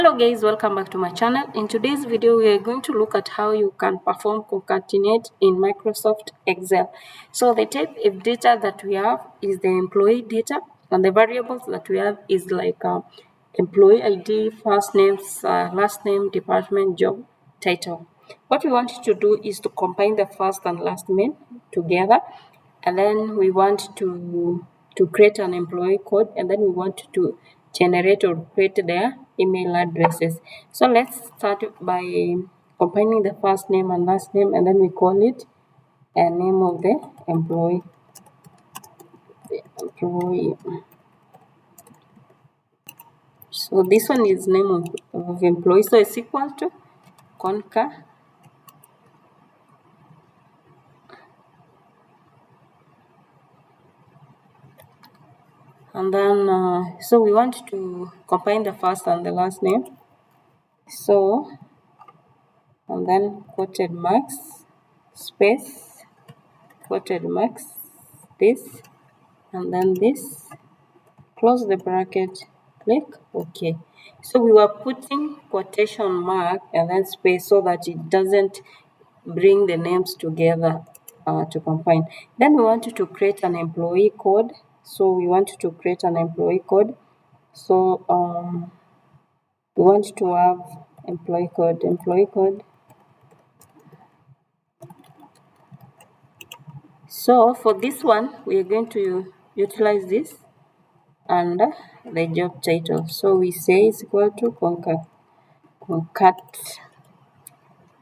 Hello guys, welcome back to my channel. In today's video, we are going to look at how you can perform concatenate in Microsoft Excel. So the type of data that we have is the employee data, and the variables that we have is like employee ID, first name, last name, department, job, title. What we want to do is to combine the first and last name together, and then we want to create an employee code, and then we want to generate or create their email addresses. So let's start by combining the first name and last name, and then we call it a name of the employee. So this one is name of employee, so it's equal to conca and then so we want to combine the first and the last name, so and then quoted marks, space, quoted marks, this, and then this, close the bracket, click OK. So we were putting quotation mark and then space so that it doesn't bring the names together to combine. Then we wanted to create an employee code. So we want to create an employee code. So we want to have employee code. So for this one, we are going to utilize this and the job title. So we say it's equal to concat,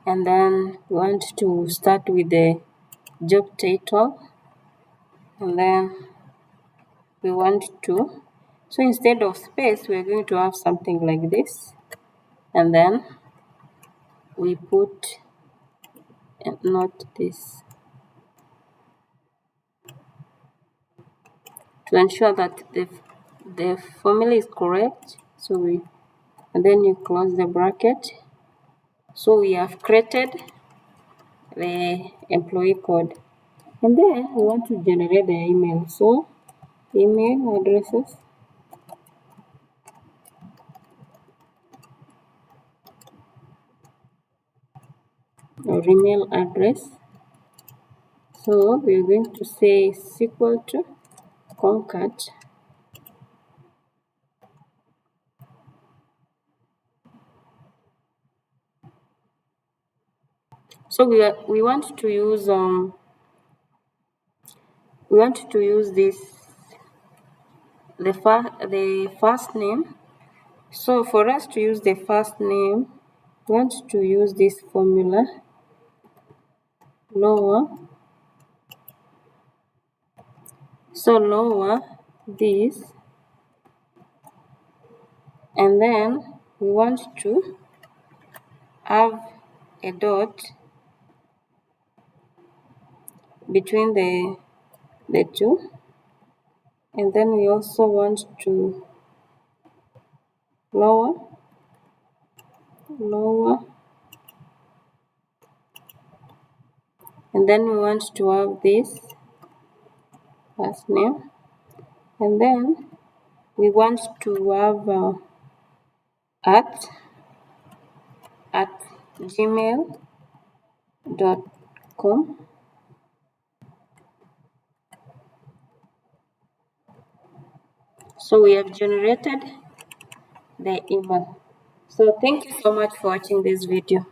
and then we want to start with the job title, and then we want to, so instead of space, we're going to have something like this, and then we put not this to ensure that the formula is correct. So we, and then you close the bracket. So we have created the employee code, and then we want to generate the email. So email addresses, or email address. So we are going to say is equal to concat so we want to use this the first name. So for us to use the first name, we want to use this formula, lower, so lower this, and then we want to have a dot between the two, and then we also want to lower, and then we want to have this last name, and then we want to have at gmail.com. So we have generated the email. So thank you so much for watching this video.